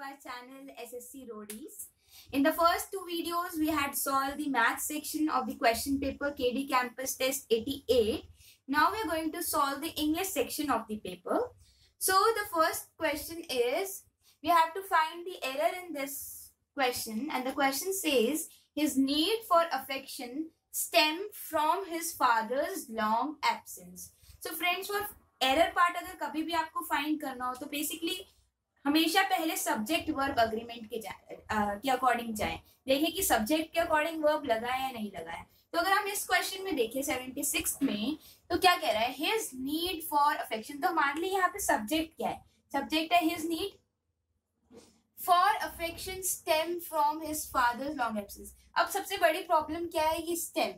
our channel SSC Roadies. In the first two videos, we had solved the math section of the question paper KD Campus Test 88. Now we are going to solve the English section of the paper. So the first question is, we have to find the error in this question, and the question says, his need for affection stemmed from his father's long absence. So friends, for error part अगर कभी भी आपको find करना हो तो basically हमेशा पहले subject verb agreement के अकॉर्डिंग जाएं, देखें कि सब्जेक्ट के अकॉर्डिंग वर्ब लगा है या नहीं लगा है. तो अगर हम इस क्वेश्चन में देखें 76 में, तो क्या कह रहा है, हिज नीड फॉर अफेक्शन. तो मान ली यहाँ पे सब्जेक्ट क्या है, सब्जेक्ट है his need for affection stem from his father's long absence. अब सबसे बड़ी प्रॉब्लम क्या है, ये स्टेम.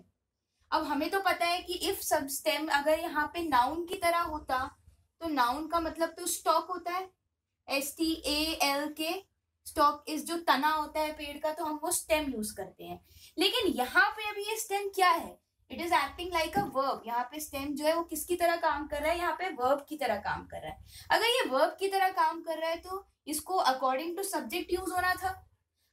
अब हमें तो पता है कि इफ सब स्टेम अगर यहाँ पे नाउन की तरह होता तो नाउन का मतलब तो स्टॉक होता है, STALK. स्टॉक इस जो तना होता है पेड़ का, तो हम वो स्टेम यूज करते हैं. लेकिन यहाँ पे अभी ये स्टेम क्या है, it is acting like a verb. यहाँ पे स्टेम जो है वो किसकी तरह काम कर रहा है, यहाँ पे वर्ब की तरह काम कर रहा है. अगर ये वर्ब की तरह काम कर रहा है तो इसको अकॉर्डिंग टू सब्जेक्ट यूज होना था.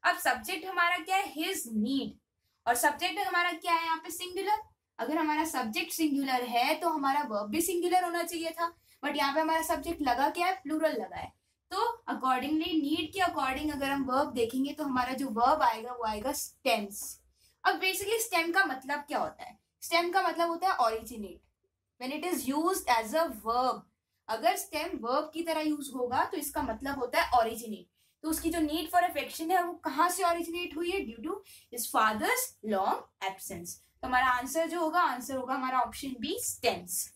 अब सब्जेक्ट हमारा क्या है, हिज नीड, और सब्जेक्ट हमारा क्या है यहाँ पे, सिंगुलर. अगर हमारा सब्जेक्ट सिंगुलर है तो हमारा वर्ब भी सिंगुलर होना चाहिए था, बट यहाँ पे हमारा सब्जेक्ट लगा क्या है, प्लूरल लगा है. तो अकॉर्डिंगली नीड के अकॉर्डिंग अगर हम वर्ब देखेंगे तो हमारा जो वर्ब आएगा वो आएगा स्टेम्स. अब बेसिकली स्टेम का मतलब क्या होता है, स्टेम का मतलब होता है originate when it is used as a verb. अगर स्टेम वर्ब की तरह यूज होगा तो इसका मतलब होता है ओरिजिनेट. तो उसकी जो नीड फॉर अफेक्शन है वो कहाँ से ओरिजिनेट हुई है, due to his father's long absence. तो हमारा आंसर जो होगा, आंसर होगा हमारा ऑप्शन बी, स्टेम्स.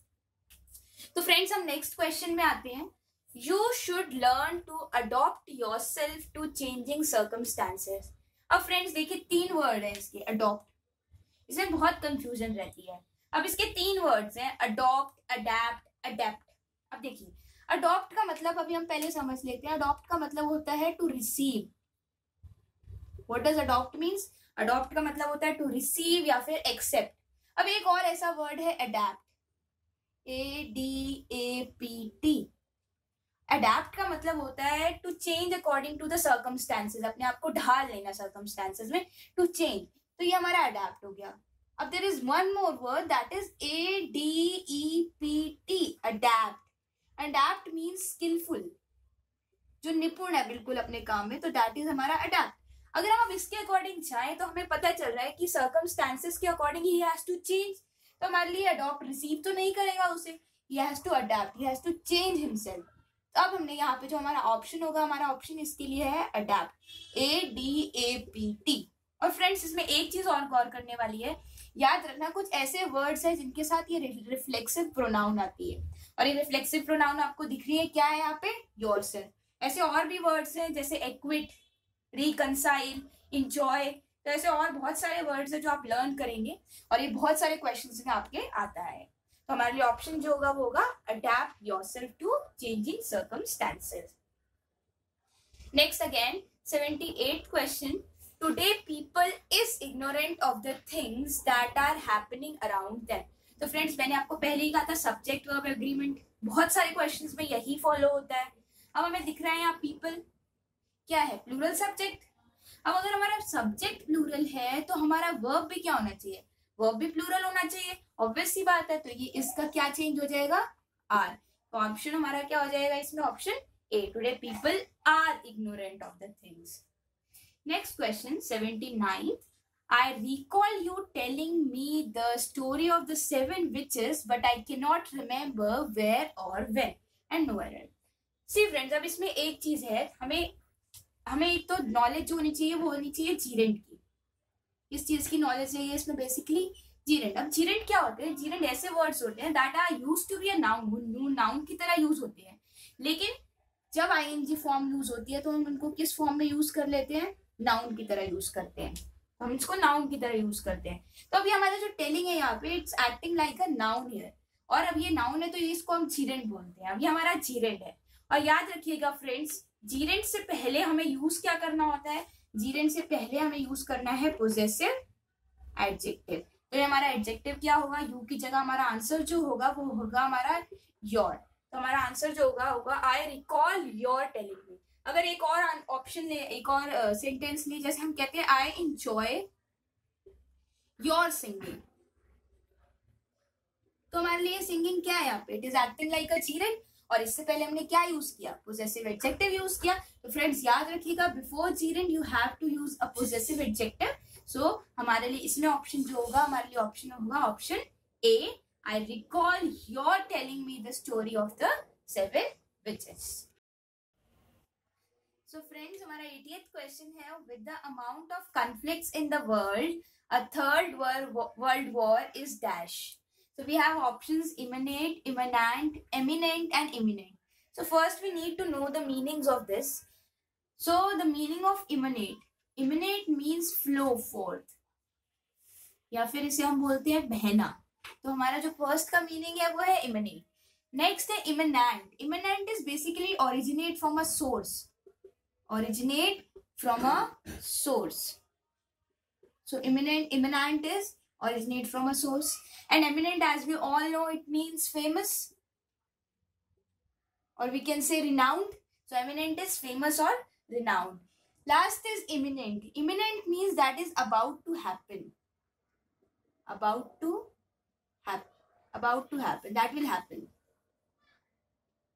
तो फ्रेंड्स हम नेक्स्ट क्वेश्चन में आते हैं. You should learn to adopt yourself to changing circumstances. अब फ्रेंड्स देखिए तीन वर्ड है इसके, अडॉप्ट. इसमें बहुत कंफ्यूजन रहती है. अब इसके तीन वर्ड्स हैं, अडॉप्ट, अडेप्ट, अडेप्ट. अब देखिए अडॉप्ट का मतलब अभी हम पहले समझ लेते हैं. अडॉप्ट का मतलब होता है to receive. What does adopt means, adopt का मतलब होता है टू रिसीव या फिर एक्सेप्ट. अब एक और ऐसा वर्ड है अडेप्ट, ADAPT. अडेप्ट का मतलब होता है to change according to the circumstances, अपने आप को ढाल लेना सर्कमस्टांसेस में, टू चेंज. तो ये हमारा अडेप्ट हो गया. अब there is one more word that is ADEPT, adept. Adept means skilful, जो निपुण है बिल्कुल अपने काम में, तो दैट इज हमारा अडेप्ट. अगर हम इसके अकॉर्डिंग जाएं तो हमें पता चल रहा है कि सर्कमस्टांसेस के according he has to change. तो हमारे लिए अडॉप्ट रिसीव तो नहीं करेगा उसे, he has to adapt, he has to change himself. तो अब हमने यहाँ पे जो हमारा ऑप्शन होगा, हमारा ऑप्शन इसके लिए है अडेप्ट, ADAPT. और फ्रेंड्स इसमें एक चीज और गौर करने वाली है, याद रखना कुछ ऐसे वर्ड्स हैं जिनके साथ ये रिफ्लेक्सिव प्रोनाउन आती है, और ये रिफ्लेक्सिव प्रोनाउन आपको दिख रही है क्या है यहाँ पे, योरसेल्फ. ऐसे और भी वर्ड्स हैं जैसे एक्विट, रिकंसाइल, इंजॉय. तो ऐसे और बहुत सारे वर्ड्स हैं जो आप लर्न करेंगे, और ये बहुत सारे क्वेश्चंस में आपके आता है. तो हमारे लिए ऑप्शन जो होगा वो होगा adept yourself to changing circumstances. Next again 78th question. Today people is ignorant of the things that are happening around them. तो फ्रेंड्स मैंने आपको पहले ही कहा था सब्जेक्ट वर्ब एग्रीमेंट बहुत सारे क्वेश्चंस में यही फॉलो होता है. अब हमें दिख रहा है यहाँ पीपल क्या है, प्लूरल सब्जेक्ट. अब अगर हमारा सब्जेक्ट प्लूरल है तो हमारा वर्ब भी क्या होना चाहिए, वर्ब भी प्लूरल होना चाहिए, ऑब्वियस सी बात है. तो ये इसका क्या चेंज हो जाएगा, आर. तो ऑप्शन हमारा क्या हो जाएगा इसमें, option A, today people are ignorant of the things. Next question 79th. I recall you telling me the story of the 7 witches, but I cannot remember where or when and nowhere. See friends, अब इसमें एक चीज है, हमें एक तो knowledge जो होनी चाहिए वो होनी चाहिए जीरेंट की. इस चीज की नॉलेज चाहिए इसमें बेसिकली जीरेंट. अब जीरेंट क्या होते हैं, जीरेंट ऐसे वर्ड्स होते हैं that are used to be a noun, वो नाउन की तरह यूज होते हैं. लेकिन जब ING फॉर्म यूज होती है तो हम उनको किस फॉर्म में यूज कर लेते हैं, नाउन की तरह यूज करते हैं. हम इसको नाउन की तरह यूज करते हैं. तो अभी हमारा जो टेलिंग है यहाँ पे, it's acting like a noun here, और अब ये नाउन है तो इसको हम जीरेंट बोलते हैं. अब ये हमारा जीरेंट है. और याद रखिएगा फ्रेंड्स, जीरेंट से पहले हमें यूज क्या करना होता है, जीरेंट से पहले हमें यूज करना है पोजेसिव एडजेक्टिव. तो ये हमारा एडजेक्टिव क्या होगा, यू की जगह हमारा आंसर जो होगा वो होगा हमारा योर. तो हमारा आंसर जो होगा I recall your telling me. अगर एक और ऑप्शन ले, एक और सेंटेंस ले, जैसे हम कहते हैं आई एंजॉय योर सिंगिंग, तो हमारे लिए सिंगिंग क्या है यहाँ पे? It is acting like a gerund. और इससे पहले हमने क्या यूज किया? पोजेसिव एडजेक्टिव यूज किया। तो फ्रेंड्स याद रखिएगा, before gerund you have to use a possessive adjective. So हमारे लिए इसमें ऑप्शन जो होगा, हमारे लिए ऑप्शन होगा option A, I recall your telling me the story of the 7 witches. So friends, हमारा 80th क्वेश्चन है, with the amount of conflicts in the world, a third world war is dash. So we have options emanate, imminent, eminent and imminent. So first we need to know the meanings of this. So the meaning of emanate. Emanate means flow forth. या फिर इसे हम बोलते हैं बहना. तो हमारा जो फर्स्ट का मीनिंग है वो है emanate. Next है imminent. Imminent is basically originate from a source. Originate from a source. So imminent is originate from a source. And eminent, as we all know, it means famous. Or we can say renowned. So eminent is famous or renowned. Last is imminent. Imminent means that is about to happen. About to happen. About to happen. That will happen.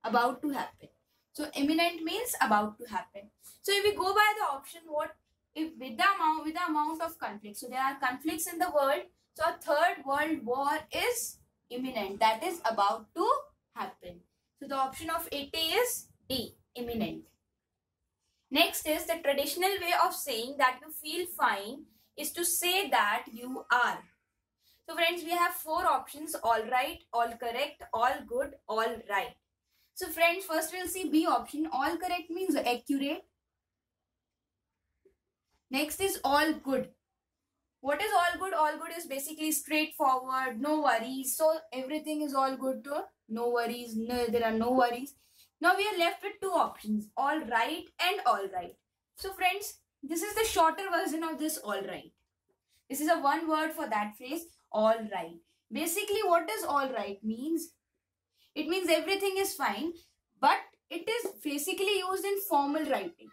About to happen. So imminent means about to happen. So if we go by the option, what if with the amount of conflict? So there are conflicts in the world. So a third world war is imminent. That is about to happen. So the option of 80 is D, imminent. Next is the traditional way of saying that you feel fine is to say that you are. So friends, we have 4 options: all right, all correct, all good, all right. So friends, first we'll see B option. All correct means accurate. Next is all good. What is all good? All good is basically straightforward, no worries. So everything is all good to no worries. No, there are no worries. Now we are left with 2 options: all right and all right. So friends, this is the shorter version of this all right. This is a one word for that phrase, all right. Basically, what does all right means? It means everything is fine, but it is basically used in formal writing.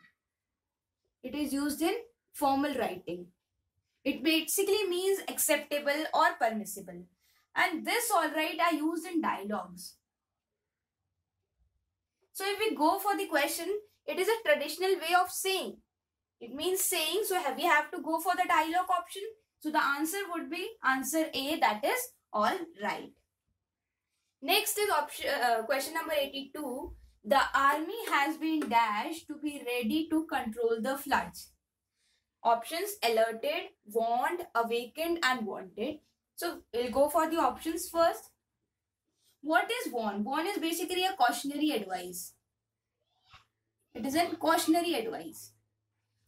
It is used in formal writing. It basically means acceptable or permissible. And this all right are used in dialogues. So if we go for the question, it is a traditional way of saying. It means saying, so we have to go for the dialogue option. So the answer would be answer A, that is all right. Next is question number 82. The army has been dashed to be ready to control the floods. Options: alerted, warned, awakened and wanted. So we'll go for the options first. What is warn? Warn is basically a cautionary advice. It is a cautionary advice.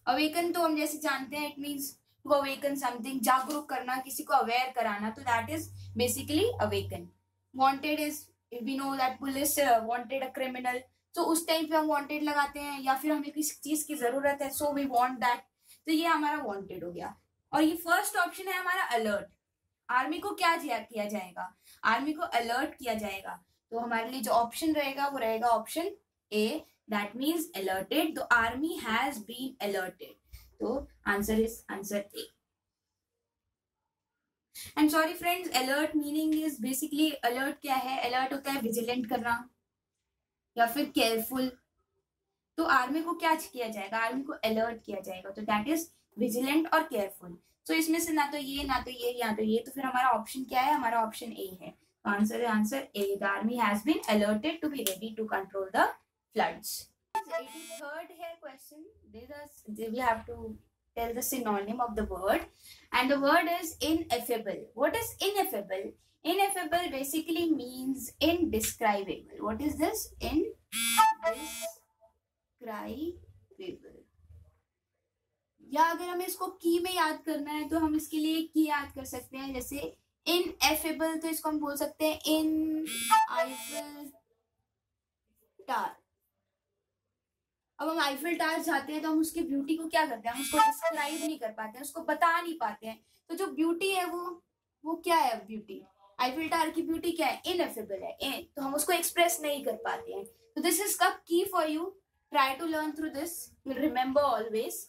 Awaken तो हम जैसे जानते हैं, it means to awaken something, जागरूक करना, किसी को aware कराना, तो that is basically awaken. Wanted is, if we know that police wanted a criminal, so उस टाइम पे हम wanted लगाते हैं, या फिर हमें किसी चीज की जरूरत है, so we want that. तो ये हमारा wanted हो गया. और ये फर्स्ट ऑप्शन है हमारा alert. आर्मी को क्या किया जाएगा? आर्मी को अलर्ट किया जाएगा. तो हमारे लिए जो ऑप्शन रहेगा वो रहेगा option A, that means alerted. तो आर्मी हैज बीन अलर्टेड. तो answer is answer A. And sorry friends, alert meaning is basically, alert क्या है? अलर्ट होता है विजिलेंट करना या फिर केयरफुल. तो आर्मी को क्या किया जाएगा? आर्मी को अलर्ट किया जाएगा. तो दैट इज विजिलेंट और केयरफुल. तो इसमें से ना तो ये ना तो ये या तो ये, तो फिर हमारा ऑप्शन क्या है? हमारा ऑप्शन ए है. तो आंसर है answer A. The army has been alerted to be ready to control the floods. 83rd है question. We have to tell the synonym of the word, and the word is ineffable. What is ineffable? Ineffable basically means indescribable. What is this? Indescribable. या अगर हमें इसको की में याद करना है तो हम इसके लिए की याद कर सकते हैं. जैसे इनएफेबल, तो इसको हम बोल सकते हैं इन आईफिल टावर. अब हम आईफिल टावर जाते हैं तो हम उसकी ब्यूटी को क्या करते हैं? हम उसको डिस्क्राइब नहीं कर पाते हैं, उसको बता नहीं पाते हैं. तो जो ब्यूटी है वो क्या है? ब्यूटी, आईफिल टावर की ब्यूटी क्या है? इनएफेबल है. तो हम उसको एक्सप्रेस नहीं कर पाते हैं. तो this is the key for you. Try to learn through this, you will remember always.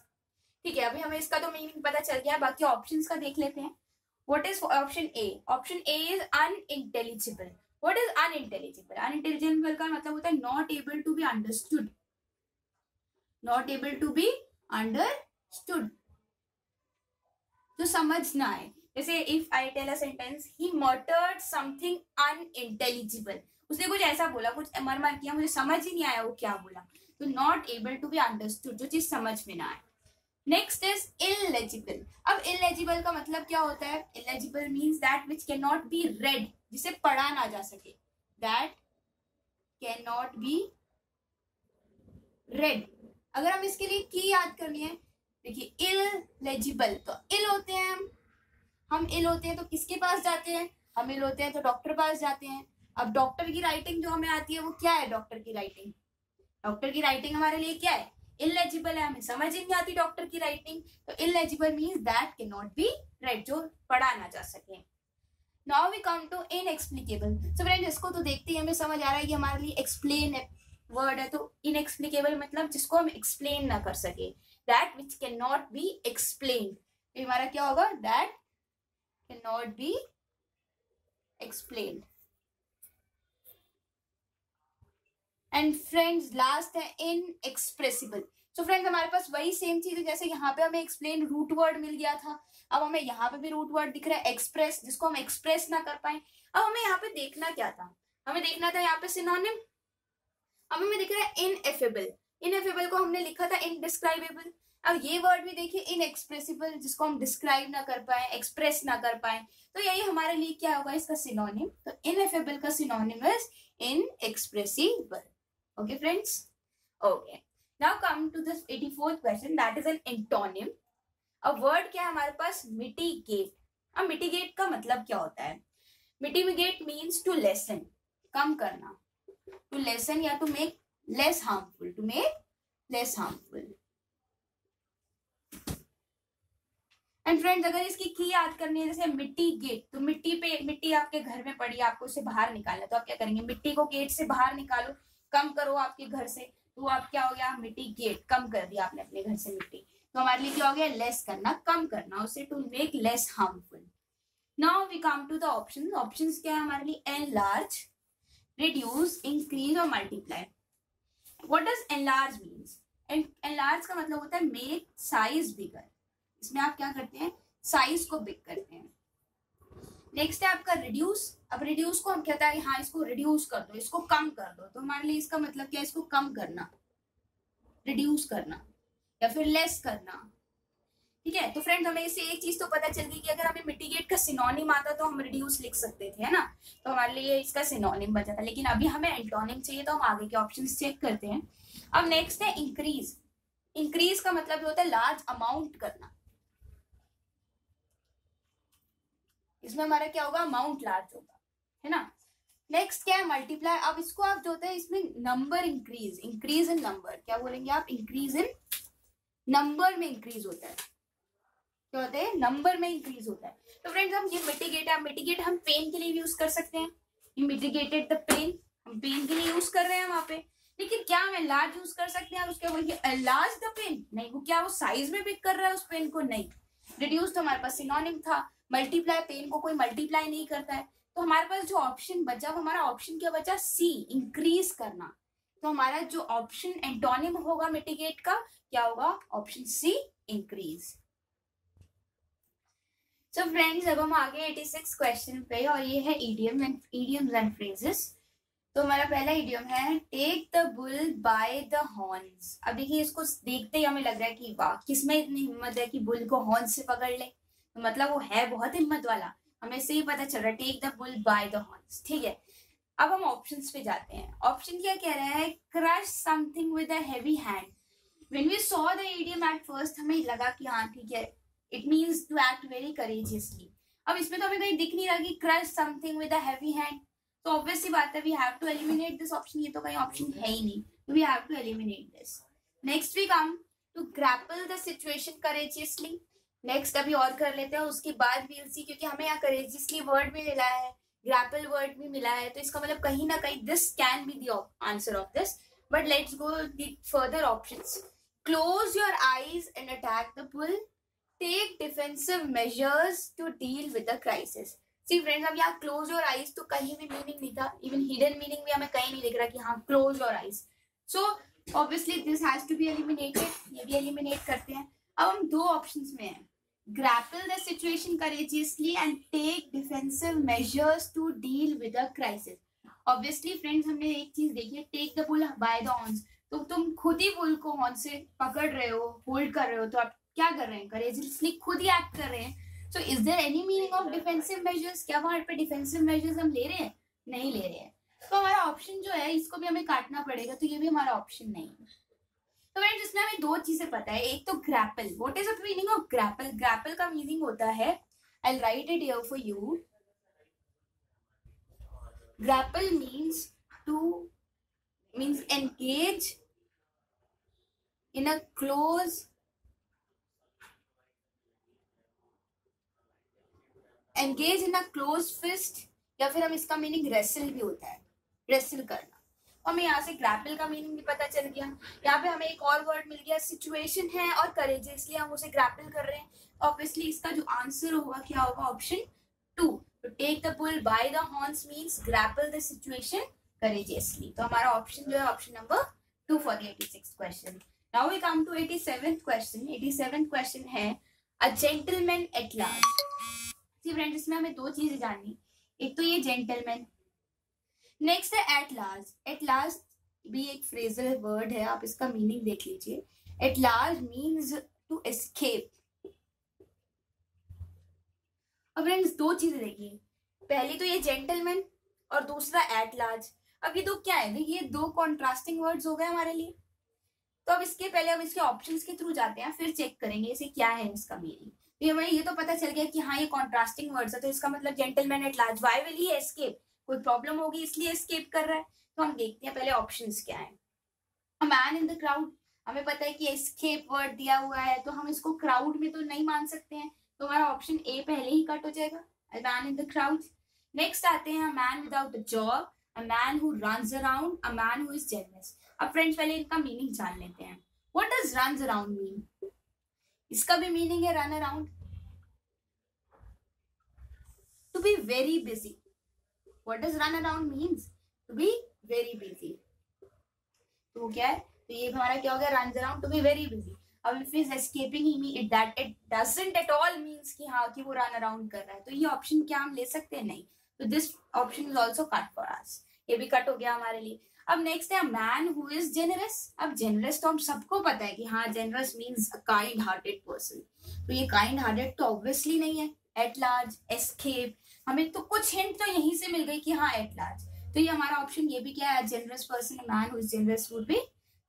ठीक है, अभी हमें इसका तो मीनिंग पता चल गया, बाकी ऑप्शंस का देख लेते हैं। What is option A? Option A is unintelligible. What is unintelligible? Unintelligible का मतलब होता है not able to be understood, not able to be understood, जो समझ ना आए। जैसे if I tell a sentence he muttered something unintelligible, उसने कुछ ऐसा बोला, कुछ मर किया, मुझे समझ ही नहीं आया वो क्या बोला, तो not able to be understood, जो चीज समझ में ना आए। Next is illegible. अब इलेजिबल का मतलब क्या होता है? Illegible means that which can not be read, जिसे पढ़ा ना जा सके, that can not be read. अगर हम इसके लिए की याद करनी है, देखिए इलेजिबल, तो इल होते हैं हम इल होते हैं तो किसके पास जाते हैं? हम इल होते हैं तो डॉक्टर पास जाते हैं। अब डॉक्टर की राइटिंग जो हमें आती है वो क्या है? डॉक्टर की राइटिंग, डॉक्टर की राइटिंग हमारे लिए क्या है? इलेजिबल है, हमें समझ ही नहीं आती डॉक्टर की राइटिंग, तो illegible means that can not be read, जो पढ़ा ना जा सके। Now we come to inexplicable. So friends, इसको तो देखते ही हमें समझ आ रहा है कि हमारे लिए एक्सप्लेन वर्ड है, तो इनएक्सप्लिकेबल मतलब जिसको हम एक्सप्लेन ना कर सके, that which can not B explain, तो हमारा क्या होगा? That can not B explain. And friends last है इनएक्सप्रेसिबल। सो फ्रेंड्स, हमारे पास वही सेम चीज है, जैसे यहाँ पे हमें एक्सप्लेन रूट वर्ड मिल गया था, अब हमें यहाँ पे भी रूट वर्ड दिख रहा है एक्सप्रेस, जिसको हम एक्सप्रेस ना कर पाए। अब हमें यहाँ पे देखना क्या था? हमें देखना था यहाँ पे सिनोनिम। अब हमें दिख रहा है इनएफेबल, इनएफेबल को हमने लिखा था इनडिस्क्राइबेबल। अब ये वर्ड भी देखिए इनएक्सप्रेसिबल, जिसको हम डिस्क्राइब ना कर पाए, एक्सप्रेस ना कर पाए, तो यही हमारे लिए क्या होगा? इसका सिनोनिम। तो इनएफेबल का synonym is inexpressible. Okay friends, okay, now come to this 84th question, that is an antonym। अब word क्या है हमारे पास? mitigate। अब mitigate का मतलब क्या होता है? mitigate means to lessen, कम करना, to lessen या to make less harmful, to make less harmful। And friends, अगर इसकी की याद करनी है, जैसे मिटिगेट, तो मिट्टी आपके घर में पड़ी, आपको उसे बाहर निकालना, तो आप क्या करेंगे? मिट्टी को गेट से बाहर निकालो, कम करो आपके घर से, तो आप क्या हो गया? मिटिगेट, कम कर दिया आपने अपने घर से मिट्टी, तो हमारे लिए क्या हो गया? लेस करना, कम करना उसे, to make less harmful. Now we come to the options. Options क्या है हमारे लिए? एनलार्ज, रिड्यूस, इंक्रीज और multiply. What does enlarge means? Enlarge का मतलब होता है मेक साइज बिगर, इसमें आप क्या करते हैं? साइज को बिग करते हैं। नेक्स्ट है आपका रिड्यूस। अब रिड्यूस को हम कहता है हाँ इसको रिड्यूस कर दो, इसको कम कर दो, तो हमारे लिए इसका मतलब क्या है? इसको कम करना, रिड्यूस करना, या फिर लेस करना। ठीक है, तो फ्रेंड्स हमें इससे एक चीज तो पता चल गई कि अगर हमें मिटिगेट का सिनोनिम आता तो हम रिड्यूस लिख सकते थे, है ना, तो हमारे लिए इसका सिनोनिम बचा था। लेकिन अभी हमें एंटोनिम चाहिए, तो हम आगे के ऑप्शंस चेक करते हैं। अब नेक्स्ट है इंक्रीज। इंक्रीज का मतलब होता है लार्ज अमाउंट करना, इसमें हमारा क्या होगा? अमाउंट लार्ज होगा, है ना। नेक्स्ट क्या है? मल्टीप्लाई। अब इसको आप जो होता है इसमें number increase, increase in number, क्या बोलेंगे आप? इंक्रीज इन नंबर में इंक्रीज होता है, क्या होता है? नंबर में इंक्रीज होता है। तो फ्रेंड्स, हम ये मिटिगेट है, मिटिगेट हम पेन के लिए यूज कर सकते हैं, ये मिटिगेटेड द पेन, हम पेन के लिए यूज कर रहे हैं वहां पे। लेकिन क्या हम लार्ज यूज कर सकते हैं? उसके बोलिए लार्ज द पेन, नहीं, वो क्या वो साइज में बिग कर रहा है उस पेन को? नहीं। रिड्यूस तो हमारे पास सिनोनिम था। मल्टीप्लाई, पेन को कोई मल्टीप्लाई नहीं करता है, तो हमारे पास जो ऑप्शन बचा, वो हमारा ऑप्शन क्या बचा? सी, इंक्रीज करना। तो हमारा जो ऑप्शन एंटोनिम होगा मिटिगेट का, क्या होगा? Option C, increase. So friends, अब हम आगे 86 क्वेश्चन पे, और ये है इडियम्स एंड फ्रेजेस। तो हमारा पहला इडियम है take the bull by the horns. अब देखिए, इसको देखते ही हमें लग रहा है कि वाह, किसमें इतनी हिम्मत है कि बुल को हॉर्न से पकड़ ले, तो मतलब वो है बहुत हिम्मत वाला, हमें से ही पता चल रहा है। Take the bull by the horns, ठीक है। अब हम ऑप्शंस पे जाते हैं। ऑप्शन क्या कह रहा है? Crush something with a heavy hand. When we saw the idiom at first, हमें लगा कि हाँ ठीक है, it means to act very courageously. अब इसमें तो हमें कहीं दिख नहीं रहा कि crush something with a heavy hand, तो ऑब्वियस सी बात है, we have to eliminate this option. ये तो कहीं ऑप्शन है ही नहीं, तो we have to eliminate this. Next we come to grapple the situation courageously. Next अभी और कर लेते हैं, उसके बाद वील सी, क्योंकि हमें यहाँ करेजियसली वर्ड भी मिला है, ग्रैपल वर्ड भी मिला है, तो इसका मतलब कहीं ना कहीं this can be the answer of this. But let's go the further options. Close your eyes and attack the bull. Take defensive measures to deal with the crisis. See friends, अब यहाँ close your eyes तो कहीं भी meaning नहीं था. Even hidden meaning भी हमें कहीं नहीं दिख रहा कि हाँ close your eyes. So obviously this has to be eliminated. ये भी eliminate करते हैं. अब हम दो options में हैं. Grapple the situation courageously and take defensive measures to deal with the crisis. Obviously friends, हमने एक चीज देखी है, take the bull by the horns. तो तुम खुद ही बुल को हॉर्न से पकड़ रहे हो, होल्ड कर रहे हो, तो आप क्या कर रहे हैं? करेजियसली खुद ही एक्ट कर रहे हैं. So is there any meaning of defensive measures? क्या वहां पे डिफेंसिव मेजर्स हम ले रहे हैं? नहीं ले रहे हैं. तो हमारा ऑप्शन जो है इसको भी हमें काटना पड़ेगा, तो ये भी हमारा ऑप्शन नहीं है. तो फ्रेंड्स इसमें हमें दो चीजें पता है. एक तो grapple. What is the meaning of grapple? Grapple का मीनिंग होता है, I will write it here for you. Grapple means engage in a close fist, या फिर हम इसका मीनिंग रेसल भी होता है, रेसल करना. हमें यहाँ से ग्रैपल का मीनिंग भी पता चल गया. यहाँ पे हमें एक और वर्ड मिल गया, सिचुएशन है और करेज, इसलिए हम उसे ग्रैपल कर रहे हैं. ऑब्वियसली इसका जो आंसर होगा क्या होगा? Option 2. To take the bull by the horns means grapple the situation courageously. तो हमारा ऑप्शन जो है option number 2 for the 86th question. Now we come to 87th question. 87th question है a gentleman at large. See friends, इसमें हमें दो चीजें जाननी. एक तो ये gentleman, नेक्स्ट है at large. At large भी एक फ्रेजल वर्ड है, आप इसका मीनिंग देख लीजिए. At large means to escape. अब फ्रेंड्स दो चीजें देखिए, पहली तो ये जेंटलमैन और दूसरा एट लार्ज. अब ये दो क्या है? देखिए दो कॉन्ट्रास्टिंग वर्ड्स हो गए हमारे लिए. तो अब इसके पहले हम इसके ऑप्शंस के थ्रू जाते हैं, फिर चेक करेंगे इसे क्या है इसका मीनिंग. तो हमें ये तो पता चल गया कि हाँ ये कॉन्ट्रास्टिंग वर्ड्स है, तो इसका मतलब gentleman at large. Why will he escape? कोई प्रॉब्लम होगी इसलिए एस्केप कर रहा है. तो हम देखते हैं पहले ऑप्शंस क्या है. A man in the crowd, हमें पता है कि एस्केप वर्ड दिया हुआ है, तो हम इसको क्राउड में तो नहीं मान सकते हैं, तो हमारा ऑप्शन ए पहले ही कट हो जाएगा. A man in the crowd. Next आते हैं a man without a job, a man who runs around, a man who is generous. अब फ्रेंड्स पहले इनका मीनिंग जान लेते हैं. What does runs around mean? इसका भी मीनिंग है run around, to be very busy. What does run around means? To be very busy. तो क्या है? तो ये हमारा क्या हो गया? runs around, to be very busy. अब if is escaping it doesn't at all means कि हाँ कि वो run around कर रहा है. तो ये ऑप्शन क्या हम ले सकते हैं? नहीं. तो this option is also cut for us. ये भी कट हो गया हमारे लिए. अब नेक्स्ट है man who is generous. अब generous तो हम सबको पता है कि हाँ generous means a kind hearted person. तो ये kind hearted तो obviously नहीं है. At large, escape, हमें तो कुछ हिंट तो यहीं से मिल गई कि हाँ at large. तो ये हमारा ऑप्शन ये भी क्या है? generous person, a man who is generous would be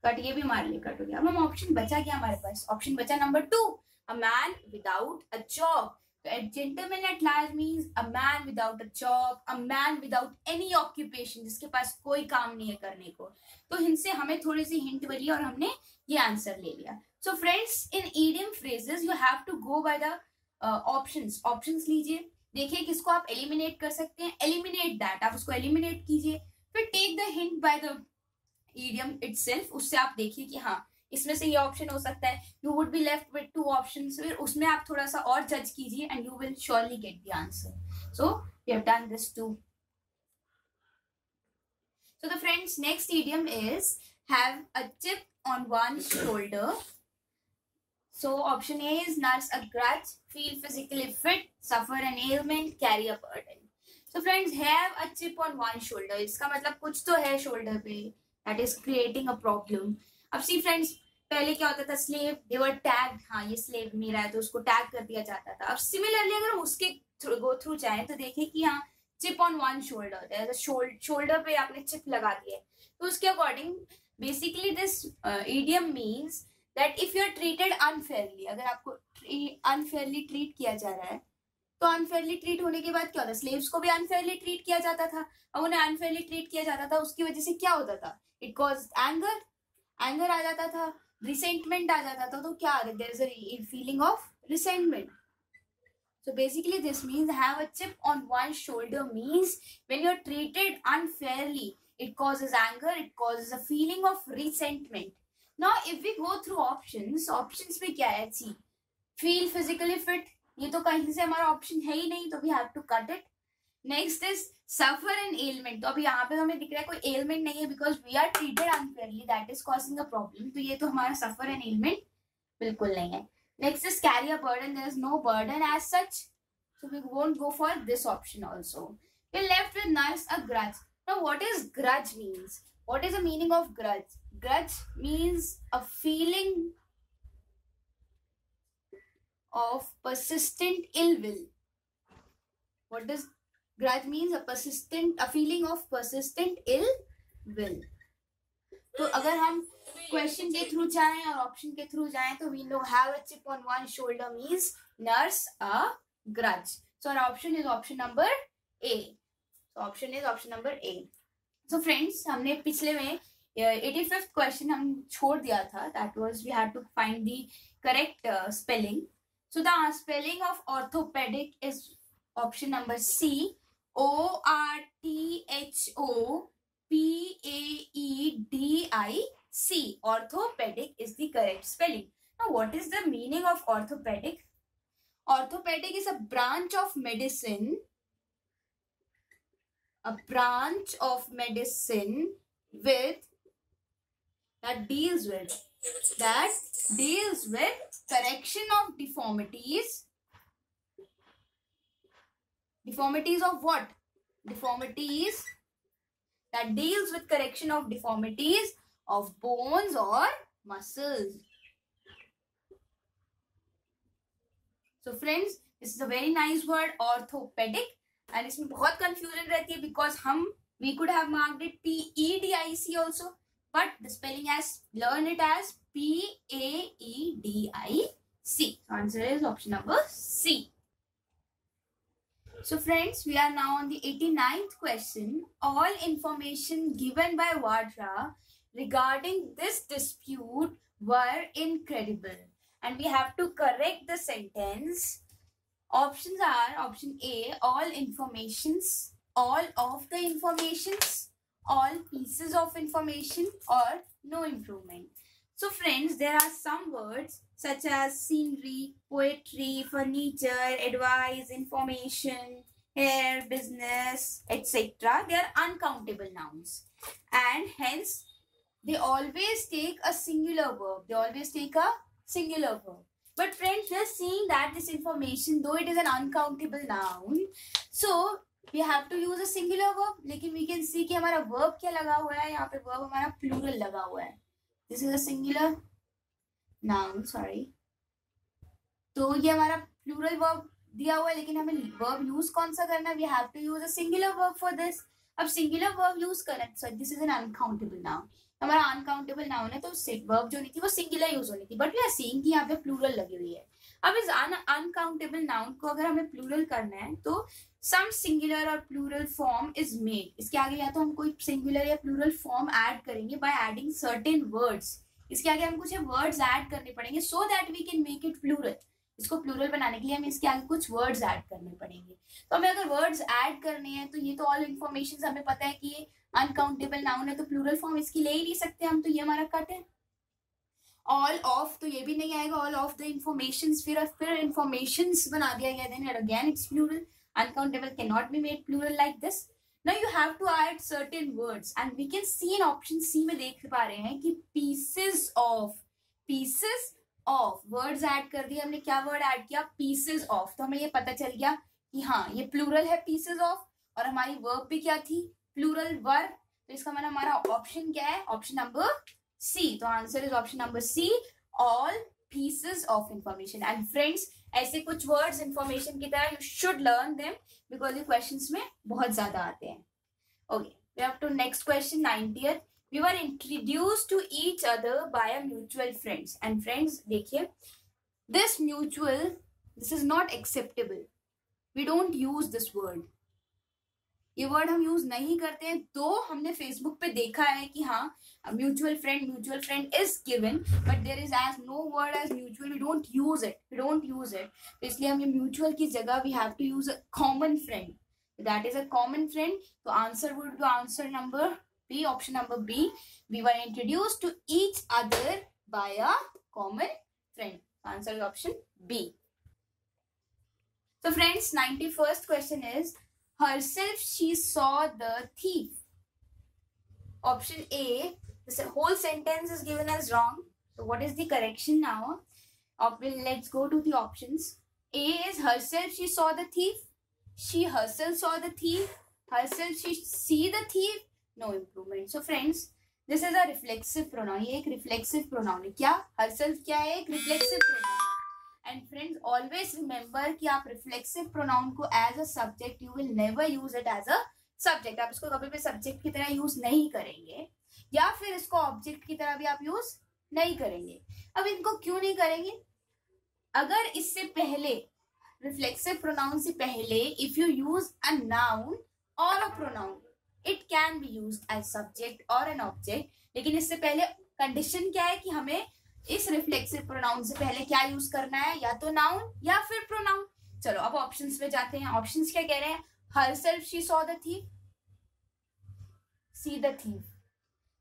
cut. ये भी हमारे लिए कट हो गया. अब हम ऑप्शन बचा क्या हमारे पास? ऑप्शन बचा number 2, a man without a job. तो gentleman at large means a man without a job, a man without any occupation, जिसके पास कोई काम नहीं है करने को. तो इनसे हमें थोड़ी सी हिंट मिली और हमने ये आंसर ले लिया. So friends in idiom phrases you have to go by the options लीजिए. देखिए किसको आप एलिमिनेट कर सकते हैं. एलिमिनेट दैट, आप उसको एलिमिनेट कीजिए. फिर take the hint by the idiom itself, उससे आप देखिए कि हाँ इसमें से ये ऑप्शन हो सकता है. You would be left with 2 options. फिर उसमें आप थोड़ा सा और जज कीजिए and you will surely get the answer. So we have done this too. So the friends next idiom is have a chip on one shoulder. So option A is nurse a grudge, feel physically fit, suffer an ailment, carry a burden. So friends, have a chip on one shoulder. इसका मतलब कुछ तो है shoulder पे, that is creating a problem. अब सी friends पहले क्या होता था? Slave, they were tagged. हाँ ये स्लेव मेरा है तो उसको टैग कर दिया जाता था. अब सिमिलरली अगर हम उसके गो थ्रू जाए तो देखें कि हाँ chip on one shoulder, shoulder पे आपने चिप लगा दिया. तो उसके according basically this idiom means that if you are treated unfairly, अगर आपको अनफेयरली ट्रीट किया जा रहा है, तो अनफेयरली ट्रीट होने के बाद क्या होता है? स्लेव्स को भी अनफेयरली ट्रीट किया जाता था. अब उन्हें अनफेयरली ट्रीट किया जाता था, उसकी वजह से क्या होता था? इट कॉज एंगर आ जाता था, रिसेंटमेंट आ जाता था. तो क्या there is a feeling of resentment. So basically this means have a chip on one shoulder means when you're treated unfairly, it causes anger, it causes a feeling of resentment. Now if we go through options में क्या है? See, feel physically fit, ये तो कहीं से हमारा option है ही नहीं, तो we have to cut it. Next is suffer an ailment, तो अभी यहाँ पे हमें दिख रहा है कोई ailment नहीं है because we are treated unfairly, that is causing a problem, तो ये तो हमारा suffer an ailment बिल्कुल नहीं है. Next is carry a burden, there is no burden as such, so we won't go for this option also. We're left with nurse a grudge. Now what is grudge means? What is the meaning of grudge? Grudge means a feeling of persistent ill will. What does grudge means? A feeling of persistent ill will. तो अगर हम question के through जाएं और option के through जाएं तो we know have a chip on one shoulder means nurse a grudge. So our option is option number A. So option is option number A. So friends, हमने पिछले में 85th question हम छोड़ दिया था. That was we had to find the correct spelling. So the spelling of orthopedic is option number C. ORTHOPAEDIC. Orthopedic is the correct spelling. Now what is the meaning of orthopedic? Orthopedic is a branch of medicine. A branch of medicine that deals with correction of deformities. Deformities of what? Deformities that deals with correction of deformities of bones or muscles. So friends, this is a very nice word, orthopedic, and इसमें बहुत confusion रहती है because we could have marked it PEDIC also, but the spelling has learn it as PAEDIC. So answer is option number C. So friends, we are now on the 89th question. All information given by Vadra regarding this dispute were incredible. And we have to correct the sentence. Options are option A, all informations, all of the informations, all pieces of information, or no improvement. So friends, there are some words such as scenery, poetry, furniture, advice, information, hair, business, etc. They are uncountable nouns. And hence, they always take a singular verb. But friends, we are seeing that this information, though it is an uncountable noun, so we have to use a singular verb. लेकिन we can see कि हमारा verb क्या लगा हुआ है, यहाँ पे verb हमारा plural लगा हुआ है. This is a singular noun, sorry. तो ये हमारा plural verb दिया हुआ है, लेकिन हमें verb use कौन सा करना है? We have to use a singular verb for this. अब singular verb use करना है, so this is an uncountable noun. हमारा uncountable noun है, तो verb जो नहीं थी वो singular use होनी थी, but we are seeing कि यहाँ पे plural लगी हुई है. अब इस uncountable noun को अगर हमें plural करना है, तो some singular or plural form is made. इसके आगे या तो हम कोई singular या plural form add करेंगे by adding certain words. इसके आगे हम कुछ words add करने पड़ेंगे so that we can make it plural. इसको plural बनाने के लिए हमें इसके आगे कुछ words add करने पड़ेंगे. तो हमें अगर words add करने हैं तो ये तो all information हमें पता है कि ये uncountable noun है, तो plural form इसकी ले ही नहीं सकते हम, तो ये हमारा cut है. All of तो ये भी नहीं आएगा, all of the informations फिर informations बना दिया गया, then again it's plural. Uncountable cannot be made plural like this. Now you have to add certain words, and we can see in option C में देख पा रहे हैं कि pieces of words add कर दिए हमने. क्या word add किया? pieces of. तो हमें ये पता चल गया कि हाँ ये plural है pieces of, और हमारी verb भी क्या थी? plural were. तो इसका मतलब हमारा option क्या है? option number C. तो answer is option number C, all pieces of information. And friends, ऐसे कुछ words information की तरह you should learn them because ये questions में बहुत ज़्यादा आते हैं. Okay, we have to next question, 90th. We were introduced to each other by a mutual friends. And friends, देखिए, this is not acceptable. We don't use this word. ये word हम use नहीं करते हैं, तो हमने फेसबुक पे देखा है कि हाँ mutual friend is given, but there is as no word as mutual. We don't use it. तो इसलिए हम ये म्यूचुअल की जगह we have to use a common friend. That is a common friend. तो answer would be answer number B. Option number B. We were introduced to each other by a common friend. Answer is option B. So friends, 91st question is, herself she saw the thief. Option A, this whole sentence is given as wrong. So what is the correction now? Let's go to the options. A is herself she saw the thief. She herself saw the thief. Herself she see the thief. No improvement. So friends, this is a reflexive pronoun. ये एक reflexive pronoun है. क्या? Herself क्या है? एक reflexive pronoun है. And friends, always remember कि आप reflexive pronoun को as a subject, you will never use it as a subject. आप इसको कभी भी subject की तरह use नहीं करेंगे, या फिर इसको object की तरह भी आप use नहीं करेंगे. अब इनको क्यों नहीं करेंगे? अगर इससे पहले reflexive pronoun से पहले if you use a noun or a pronoun, it can be used as subject or an object. लेकिन इससे पहले condition क्या है कि हमें इस रिफ्लेक्सिव प्रोनाउन से पहले क्या यूज करना है, या तो नाउन या फिर प्रोनाउन. चलो अब ऑप्शंस पे जाते हैं. ऑप्शंस क्या कह रहे हैं? herself she saw the thief, see the thief.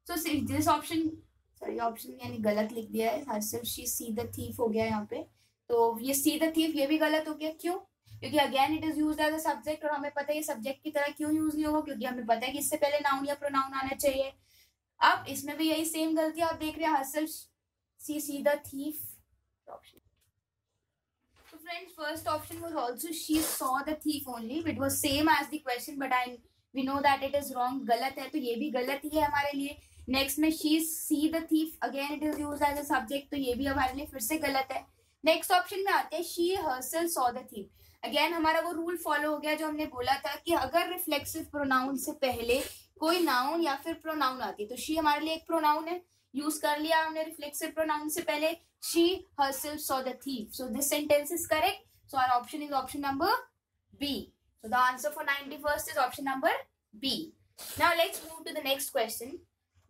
So this option, sorry option यानी गलत लिख दिया है. herself she see the thief हो गया यहाँ पे. तो ये see the thief ये भी गलत हो गया. क्यों? क्योंकि again it is used as a subject, और हमें पता है सब्जेक्ट की तरह क्यों यूज नहीं होगा, क्योंकि हमें पता है कि इससे पहले नाउन या प्रोनाउन आना चाहिए. अब इसमें भी यही सेम गलती आप देख रहे हैं. herself see the thief option. So friends, first option was also she saw the thief only. It was same as the question, but we know that it is wrong. गलत है तो ये भी गलत ही है हमारे लिए. नेक्स्ट में she see the thief, again it is used as a subject, तो ये भी हमारे लिए फिर से गलत है. नेक्स्ट ऑप्शन में आते हैं she herself saw the thief. Again हमारा वो रूल फॉलो हो गया जो हमने बोला था कि अगर रिफ्लेक्सिव प्रोनाउन से पहले कोई नाउन या फिर प्रोनाउन आती है तो she हमारे लिए एक प्रोनाउन है. यूज कर लिया हमने रिफ्लेक्सिव प्रोनाउन से पहले. she herself saw the thief. So this sentence is correct. So our option is option number B. So the answer for 91st is option number B. Now let's move to the next question.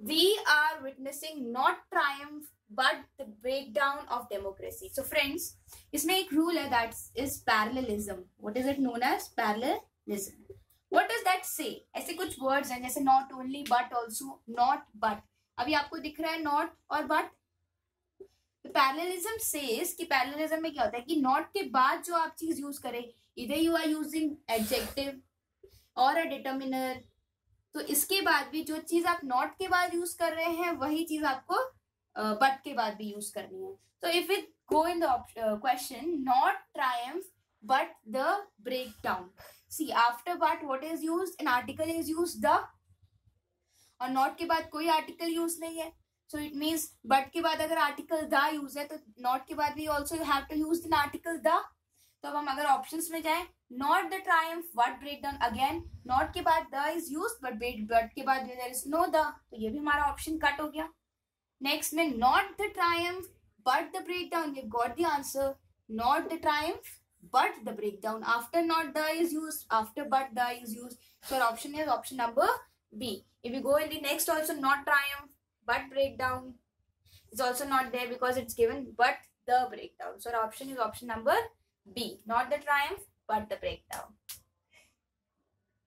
We are witnessing not triumph but the breakdown of democracy. So friends, इसमें एक rule है that is parallelism. What is it known as? Parallelism. What does that say? ऐसे कुछ words हैं जैसे not only but also, not but. अभी आपको दिख रहा है नॉट और बट. पैरेललिज्म सेज कि पैरेललिज्म में क्या होता है कि नॉट के बाद जो आप चीज यूज करें, इधर यू आर यूजिंग एडजेक्टिव और अ डिटर्मिनर, तो इसके बाद भी जो चीज आप नॉट के बाद यूज कर रहे हैं वही चीज आपको बट के बाद भी यूज करनी है. तो if it go in the question not triumph but the break down, see after but what is used? An article is used the, और नॉट के बाद कोई आर्टिकल यूज नहीं है. सो इट मीन्स बट के बाद अगर आर्टिकल द यूज है तो नॉट के बाद भी also you have to use an article the. तो अब हम अगर ऑप्शंस में जाएं, not the triumph but break down, again not के बाद द इज यूज बट के बाद देयर इज नो द, तो ये भी हमारा ऑप्शन कट हो गया. नेक्स्ट में not the triumph but the break down, you got the answer. Not the triumph but the breakdown, after not the is used, after but the is used. So our option is option number B. If we go in the next also, not triumph but breakdown is also not there because it's given but the breakdown. So our option is option number B, not the triumph but the breakdown.